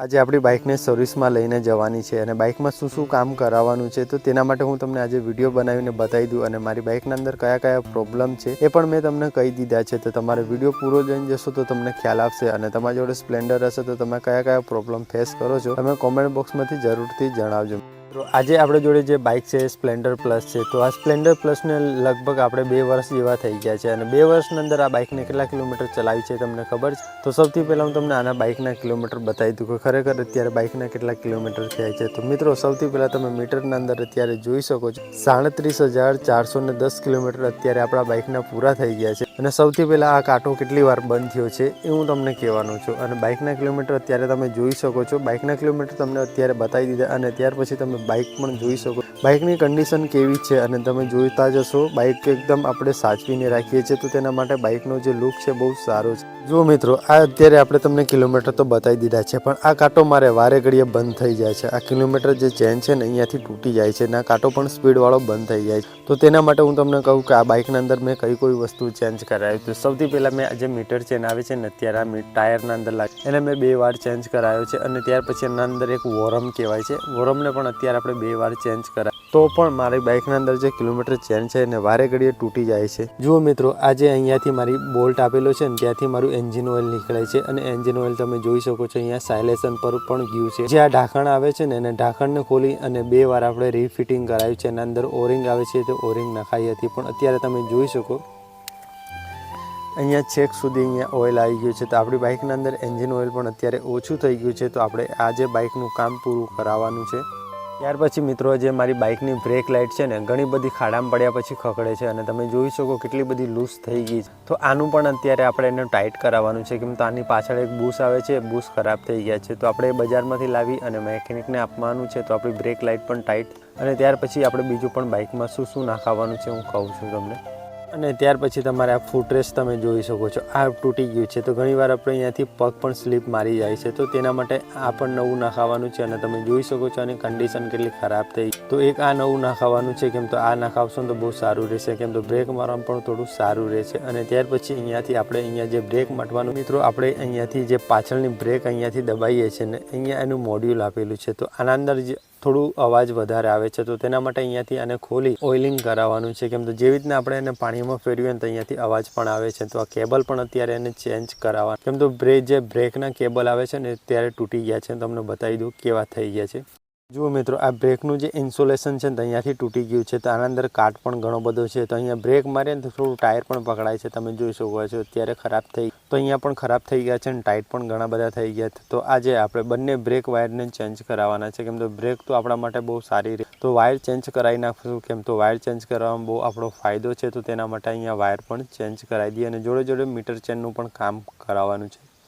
આજે આપણી બાઇકને સર્વિસમાં લઈને જવાની છે અને બાઇકમાં શું કામ કરાવવાનું છે તો તેના માટે હું તમને આજે વિડીયો બનાવીને બતાવી દઉં અને મારી બાઇકના અંદર કયા પ્રોબ્લેમ છે એ પણ મેં તમને કહી દીધા છે. તો તમારે વિડીયો પૂરો જોઈને જશો તો તમને ખ્યાલ આવશે અને તમારી જોડે સ્પ્લેન્ડર હશે તો તમે કયા પ્રોબ્લેમ ફેસ કરો છો તમે કોમેન્ટ બોક્સમાંથી જરૂરથી જણાવજો. આજે આપણે જોડે જે બાઇક છે સ્પ્લેન્ડર પ્લસ છે. તો આ સ્પ્લેન્ડર પ્લસને લગભગ આપણે 2 વર્ષ જેવા થઈ ગયા છે અને 2 વર્ષની અંદર આ બાઇકને કેટલા કિલોમીટર ચલાવી છે તમને ખબર છે? તો સૌથી પહેલાં હું તમને આના બાઇકના કિલોમીટર બતાવી દઉં કે ખરેખર અત્યારે બાઇકના કેટલા કિલોમીટર થયા છે. તો મિત્રો સૌથી પહેલાં તમે મીટરના અંદર અત્યારે જોઈ શકો છો 37,410 કિલોમીટર અત્યારે આપણા બાઇકના પૂરા થઈ ગયા છે. અને સૌથી પહેલાં આ કાંટો કેટલી વાર બંધ થયો છે એ હું તમને કહેવાનું છું. અને બાઇકના કિલોમીટર અત્યારે તમે જોઈ શકો છો. બાઇકના કિલોમીટર તમને અત્યારે બતાવી દીધા અને ત્યાર પછી તમે બાઇક પણ જોઈ શકો. બાઇકની કન્ડિશન કેવી છે અને તમે જોઈતા જશો બાઇક એકદમ આપણે સાચવીને રાખીએ છીએ તો તેના માટે બાઇકનો જે લુક છે બહુ સારો છે. જુઓ મિત્રો, આ અત્યારે આપણે તમને કિલોમીટર તો બતાવી દીધા છે પણ આ કાંટો મારે વારે ઘડીએ બંધ થઈ જાય છે. આ કિલોમીટર જે ચેન છે ને અહીંયાથી તૂટી જાય છે અને આ કાંટો પણ સ્પીડવાળો બંધ થઈ જાય છે. તો તેના માટે હું તમને કહું કે આ બાઇકના અંદર મેં કોઈ વસ્તુ ચેન્જ કરાવી. તો સૌથી પહેલાં મેં જે મીટર ચેન આવે છે ને અત્યારે આ ટાયરના અંદર લાગે એને મેં 2 વાર ચેન્જ કરાવ્યો છે અને ત્યાર પછી એના અંદર એક વોરમ કહેવાય છે. વોરમને પણ અત્યારે આપણે 2 વાર ચેન્જ કરાય તો પણ મારી બાઇકના અંદર જે કિલોમીટર ચેન છે ને વારે ઘડીએ તૂટી જાય છે. જુઓ મિત્રો, આજે અહીંયાથી મારી બોલ્ટ આપેલો છે ને ત્યાંથી મારું એન્જિન ઓઇલ નીકળે છે અને એન્જિન ઓઇલ તમે જોઈ શકો છો અહીંયા સાયલેશન પર પણ ગયું છે. જે આ ઢાંકણ આવે છે ને એને ઢાંકણને ખોલી અને 2 વાર આપણે રીફિટિંગ કરાવ્યું છે. એના અંદર ઓરિંગ આવે છે તો ઓરિંગ નખાઈ હતી પણ અત્યારે તમે જોઈ શકો અહીંયા છેક સુધી અહીંયા ઓઇલ આવી ગયું છે. તો આપણી બાઇકના અંદર એન્જિન ઓઇલ પણ અત્યારે ઓછું થઈ ગયું છે. તો આપણે આજે બાઇકનું કામ પૂરું કરાવવાનું છે. ત્યાર પછી મિત્રો, જે મારી બાઇકની બ્રેક લાઇટ છે ને ઘણી બધી ખાડામાં પડ્યા પછી ખકડે છે અને તમે જોઈ શકો કેટલી બધી લૂઝ થઈ ગઈ છે. તો આનું પણ અત્યારે આપણે એને ટાઈટ કરાવવાનું છે કેમ તો આની પાછળ એક બુશ આવે છે, બુશ ખરાબ થઈ ગયા છે. તો આપણે બજારમાંથી લાવી અને મેકેનિકને આપવાનું છે. તો આપણી બ્રેક લાઇટ પણ ટાઈટ અને ત્યાર પછી આપણે બીજું પણ બાઇકમાં શું નાખાવાનું છે હું કહું છું તમને. અને ત્યાર પછી તમારે આ ફૂટરેસ્ટ તમે જોઈ શકો છો આ તૂટી ગયું છે. તો ઘણીવાર આપણે અહીંયાથી પગ પણ સ્લીપ મારી જાય છે. તો તેના માટે આ પણ નવું નાખાવાનું છે અને તમે જોઈ શકો છો આની કન્ડિશન કેટલી ખરાબ થઈ. તો એક આ નવું નાખાવાનું છે કેમ તો આ નાખાવશો તો બહુ સારું રહેશે કેમ તો બ્રેક મારવામાં પણ થોડું સારું રહેશે. અને ત્યાર પછી અહીંયાથી આપણે અહીંયા જે બ્રેક માટવાનું મિત્રો આપણે અહીંયાથી જે પાછળની બ્રેક અહીંયાથી દબાવીએ છીએ ને અહીંયા એનું મોડ્યુલ આપેલું છે. તો આના અંદર થોડું અવાજ વધારે આવે છે તો તેના માટે અહીંયાથી આને ખોલી ઓઇલિંગ કરાવવાનું છે કેમ તો જેવી રીતના આપણે એને પાણીમાં ફેરવીએ તો અહીંયાથી અવાજ પણ આવે છે. તો આ કેબલ પણ અત્યારે એને ચેન્જ કરાવવાનું કેમ તો જે બ્રેકના કેબલ આવે છે ને ત્યારે તૂટી ગયા છે. તમને બતાવી દઉં કેવા થઈ ગયા છે. જુઓ મિત્રો, આ બ્રેકનું જે ઇન્સ્યુલેશન છે ને અહીંયાથી તૂટી ગયું છે. તો આના અંદર કાટ પણ ઘણો બધો છે. તો અહીંયા બ્રેક મારીએ ને તો થોડું ટાયર પણ પકડાય છે. તમે જોઈ શકો છો અત્યારે ખરાબ થઈ તો અહીંયા પણ ખરાબ થઈ ગયા છે અને ટાઈટ પણ ઘણા બધા થઈ ગયા છે. તો આજે આપણે બંને બ્રેક વાયરને ચેન્જ કરાવવાના છે કેમ તો બ્રેક તો આપણા માટે બહુ સારી રહે. તો વાયર ચેન્જ કરાવી નાખશું કેમ તો વાયર ચેન્જ કરવામાં બહુ આપણો ફાયદો છે. તો તેના માટે અહીંયા વાયર પણ ચેન્જ કરાવી દઈએ અને જોડે મીટર ચેનનું પણ કામ કરાવવાનું છે.